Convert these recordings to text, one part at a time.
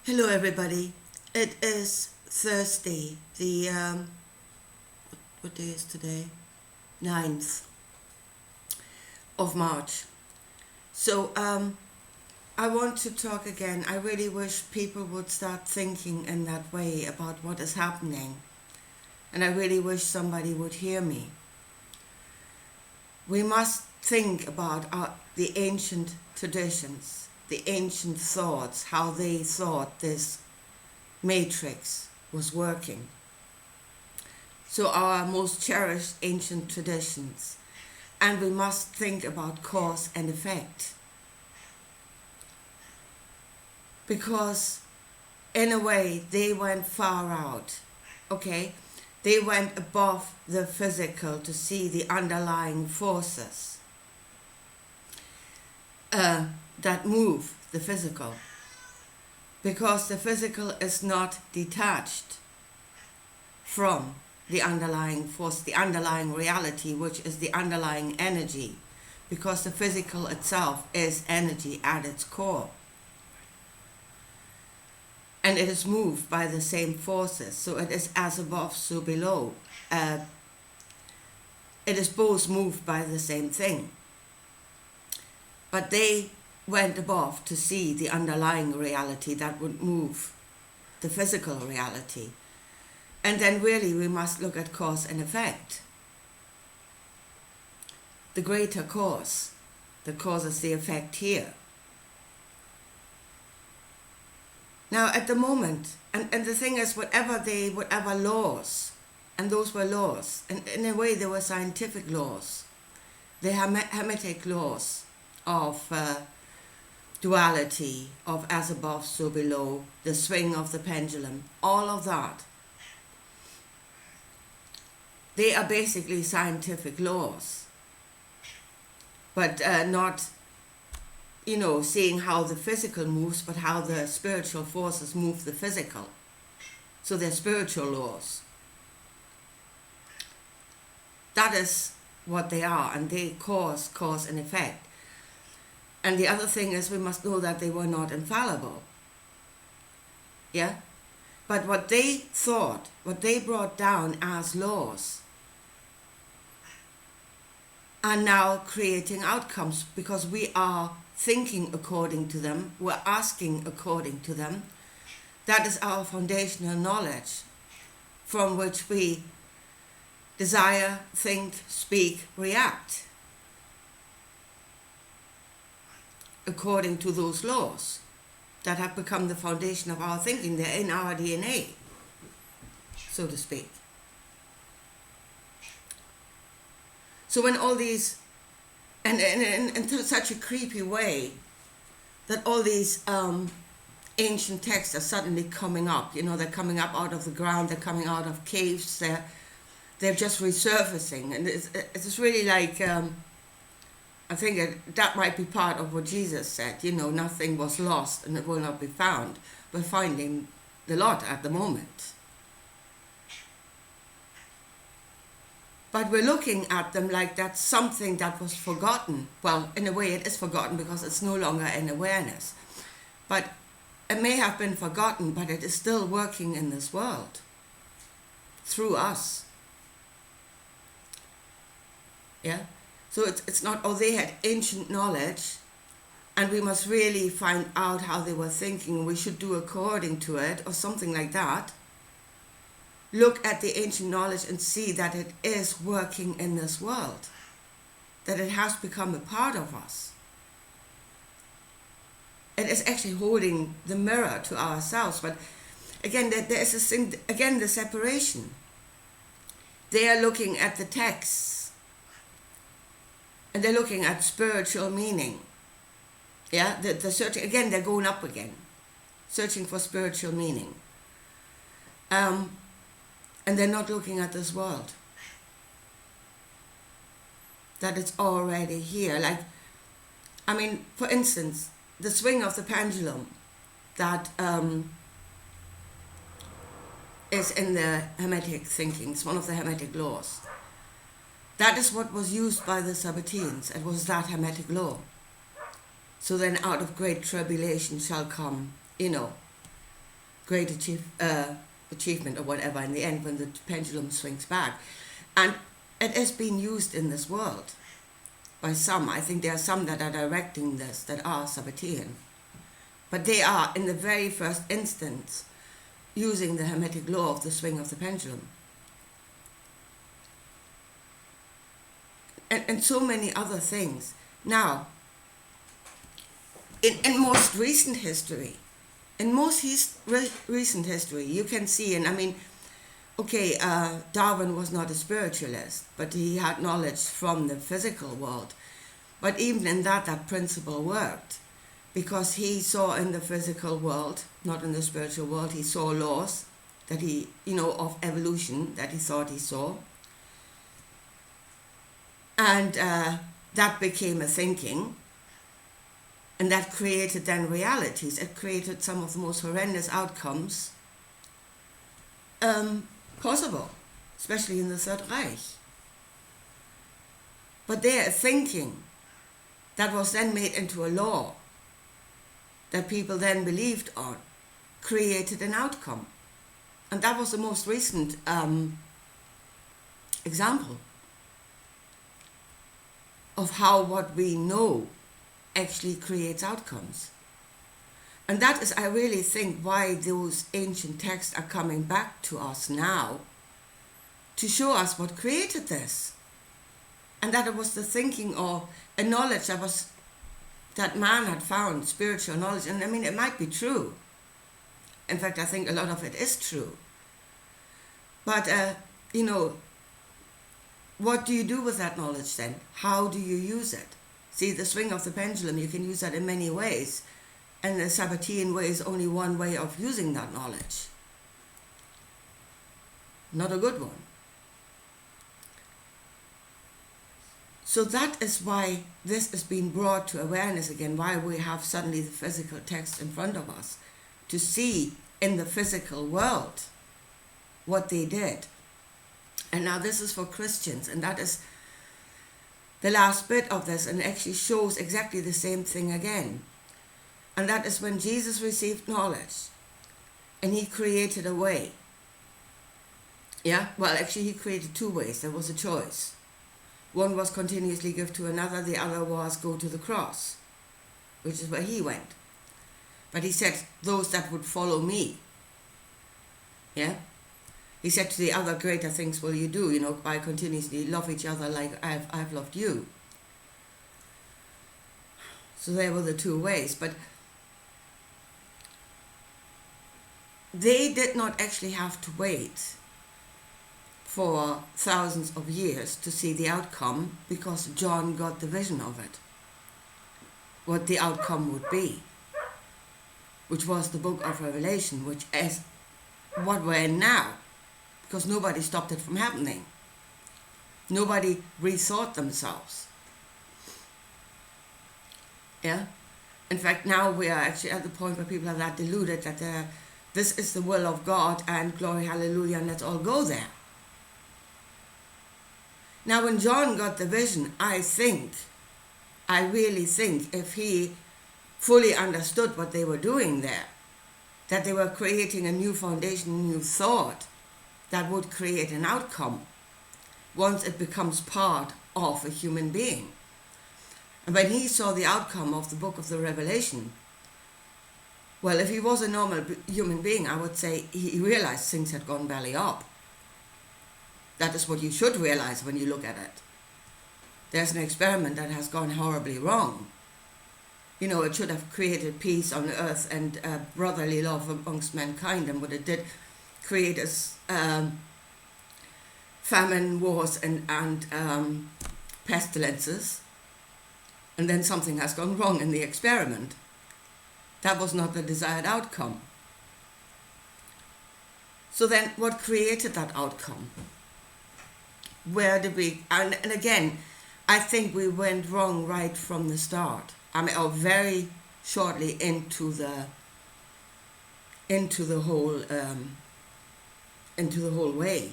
Hello, everybody. It is Thursday. What day is today? 9th of March. So I want to talk again. I really wish people would start thinking in that way about what is happening. And I really wish somebody would hear me. We must think about the ancient traditions, the ancient thoughts, how they thought this matrix was working. So our most cherished ancient traditions. And we must think about cause and effect. Because in a way they went far out, okay? They went above the physical to see the underlying forces that move the physical. Because the physical is not detached from the underlying force, the underlying reality, which is the underlying energy. Because the physical itself is energy at its core. And it is moved by the same forces. So it is as above, so below. It is both moved by the same thing. But they went above to see the underlying reality that would move the physical reality. And then really we must look at cause and effect. The greater cause that causes the effect here. Now at the moment, and the thing is, whatever laws, and those were laws, and in a way they were scientific laws, the Hermetic laws of duality, of as above, so below, the swing of the pendulum, all of that. They are basically scientific laws, but not, seeing how the physical moves, but how the spiritual forces move the physical. So they're spiritual laws. That is what they are, and they cause and effect. And the other thing is we must know that they were not infallible. Yeah? But what they thought, what they brought down as laws, are now creating outcomes because we are thinking according to them, we're asking according to them. That is our foundational knowledge from which we desire, think, speak, react according to those laws that have become the foundation of our thinking. They're in our DNA, so to speak. So when all these, and in such a creepy way, that all these ancient texts are suddenly coming up, they're coming up out of the ground, they're coming out of caves, they're just resurfacing. And it's really like, I think that might be part of what Jesus said, nothing was lost and it will not be found. We're finding the lot at the moment. But we're looking at them like that's something that was forgotten. Well, in a way it is forgotten because it's no longer in awareness. But it may have been forgotten, but it is still working in this world through us. Yeah? So it's not, they had ancient knowledge and we must really find out how they were thinking. We should do according to it or something like that. Look at the ancient knowledge and see that it is working in this world, that it has become a part of us. It is actually holding the mirror to ourselves. But again, there is this thing, again, the separation. They are looking at the texts and they're looking at spiritual meaning. Yeah, the searching, again, they're going up again, searching for spiritual meaning. And they're not looking at this world. That it's already here. For instance, the swing of the pendulum that is in the Hermetic thinking. It's one of the Hermetic laws. That is what was used by the Sabbateans. It was that Hermetic law. So then out of great tribulation shall come, great achievement or whatever in the end when the pendulum swings back. And it is being used in this world by some. I think there are some that are directing this that are Sabbatean. But they are, in the very first instance, using the Hermetic law of the swing of the pendulum. And so many other things. Now, in most recent history, recent history, you can see, and I mean, okay, Darwin was not a spiritualist, but he had knowledge from the physical world. But even in that principle worked, because he saw in the physical world, not in the spiritual world, he saw laws that he, of evolution that he thought he saw. And that became a thinking, and that created then realities. It created some of the most horrendous outcomes possible, especially in the Third Reich. But their thinking that was then made into a law that people then believed on created an outcome. And that was the most recent example of how what we know actually creates outcomes. And that is, I really think, why those ancient texts are coming back to us now, to show us what created this. And that it was the thinking or a knowledge that man had found, spiritual knowledge. And I mean, it might be true. In fact, I think a lot of it is true. But, what do you do with that knowledge then? How do you use it? See, the swing of the pendulum, you can use that in many ways. And the Sabbatean way is only one way of using that knowledge. Not a good one. So that is why this is being brought to awareness again, why we have suddenly the physical text in front of us, to see in the physical world what they did. And now this is for Christians, and that is the last bit of this, and actually shows exactly the same thing again. And that is when Jesus received knowledge, and he created a way. Yeah, well, actually he created two ways. There was a choice. One was continuously give to another, the other was go to the cross, which is where he went. But he said, those that would follow me. Yeah? He said to the other, greater things will you do, by continuously love each other like I've loved you. So there were the two ways. But they did not actually have to wait for thousands of years to see the outcome, because John got the vision of it, what the outcome would be, which was the book of Revelation, which is what we're in now, because nobody stopped it from happening. Nobody rethought themselves. Yeah? In fact, now we are actually at the point where people are that deluded that this is the will of God and glory, hallelujah, and let's all go there. Now, when John got the vision, I really think, if he fully understood what they were doing there, that they were creating a new foundation, a new thought that would create an outcome once it becomes part of a human being. And when he saw the outcome of the book of the Revelation, well, if he was a normal human being, I would say he realized things had gone belly up. That is what you should realize when you look at it. There's an experiment that has gone horribly wrong. It should have created peace on earth and brotherly love amongst mankind, and what it did create is famine, wars, and pestilences. And then something has gone wrong in the experiment. That was not the desired outcome. So then what created that outcome? Where did we, and again, I think we went wrong right from the start. Or very shortly into the whole way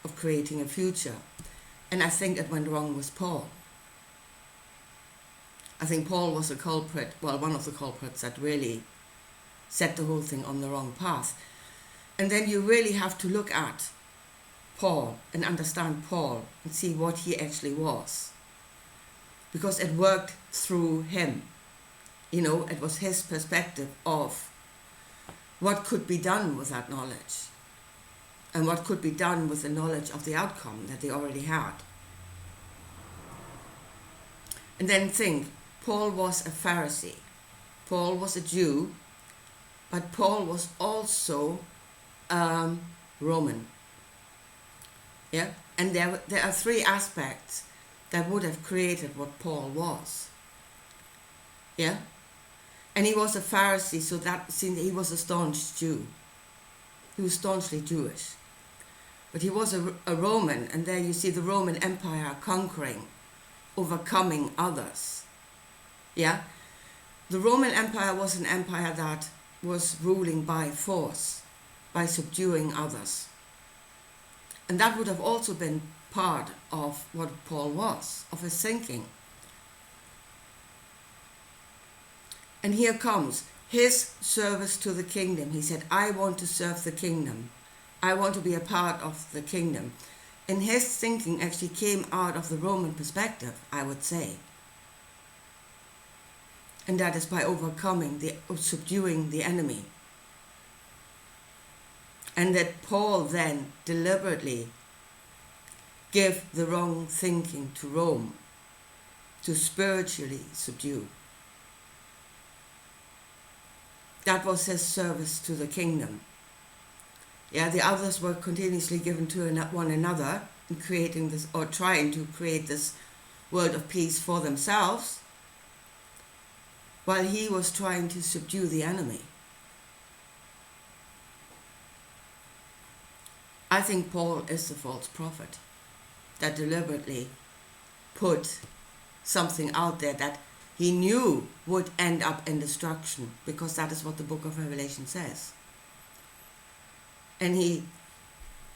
of creating a future. And I think it went wrong with Paul. I think Paul was a culprit, one of the culprits that really set the whole thing on the wrong path. And then you really have to look at Paul and understand Paul and see what he actually was, because it worked through him. It was his perspective of what could be done with that knowledge and what could be done with the knowledge of the outcome that they already had. And then think, Paul was a Pharisee. Paul was a Jew, but Paul was also Roman. Yeah? And there are three aspects that would have created what Paul was. Yeah? And he was a Pharisee, so that he was a staunch Jew. He was staunchly Jewish. But he was a Roman, and there you see the Roman Empire conquering, overcoming others. Yeah? The Roman Empire was an empire that was ruling by force, by subduing others. And that would have also been part of what Paul was, of his thinking. And here comes his service to the kingdom. He said, I want to serve the kingdom. I want to be a part of the kingdom. And his thinking actually came out of the Roman perspective, I would say. And that is by subduing the enemy. And that Paul then deliberately gave the wrong thinking to Rome to spiritually subdue. That was his service to the kingdom. Yeah, the others were continuously given to one another in creating this, or trying to create this world of peace for themselves, while he was trying to subdue the enemy. I think Paul is the false prophet that deliberately put something out there that he knew would end up in destruction, because that is what the book of Revelation says. And he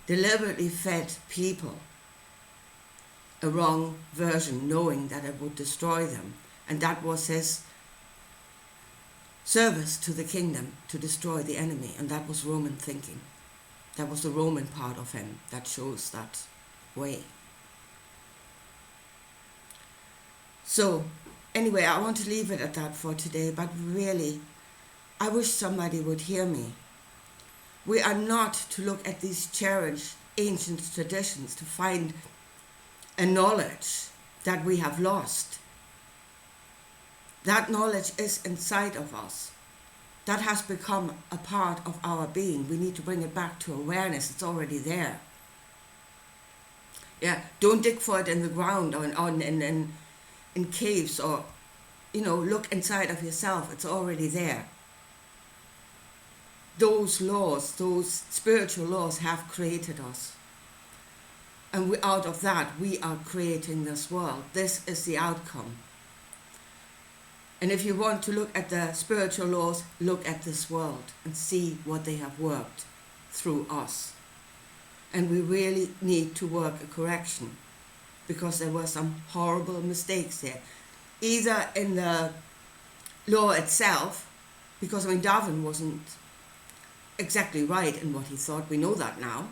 deliberately fed people a wrong version, knowing that it would destroy them. And that was his service to the kingdom, to destroy the enemy. And that was Roman thinking. That was the Roman part of him that shows that way. So, anyway, I want to leave it at that for today, but really, I wish somebody would hear me. We are not to look at these cherished ancient traditions to find a knowledge that we have lost. That knowledge is inside of us. That has become a part of our being. We need to bring it back to awareness. It's already there. Yeah, don't dig for it in the ground or in caves, or, look inside of yourself. It's already there. Those laws, those spiritual laws have created us. And out of that, we are creating this world. This is the outcome. And if you want to look at the spiritual laws, look at this world and see what they have worked through us. And we really need to work a correction, because there were some horrible mistakes there. Either in the law itself, because Darwin wasn't exactly right in what he thought. We know that now.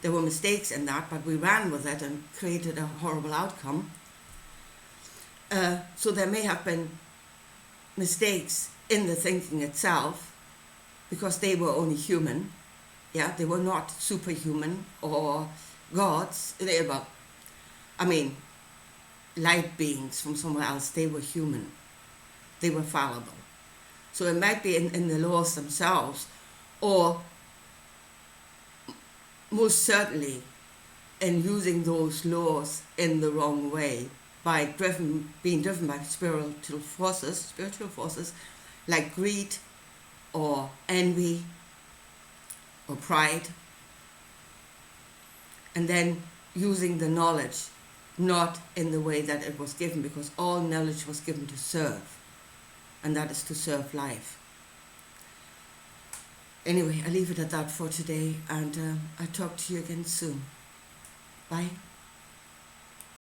There were mistakes in that, but we ran with it and created a horrible outcome. So there may have been mistakes in the thinking itself, because they were only human. Yeah, they were not superhuman or gods. They were, light beings from somewhere else. They were human. They were fallible. So it might be in the laws themselves, or most certainly in using those laws in the wrong way, by being driven by spiritual forces like greed or envy or pride, and then using the knowledge not in the way that it was given, because all knowledge was given to serve, and that is to serve life. Anyway, I leave it at that for today, and I'll talk to you again soon. Bye.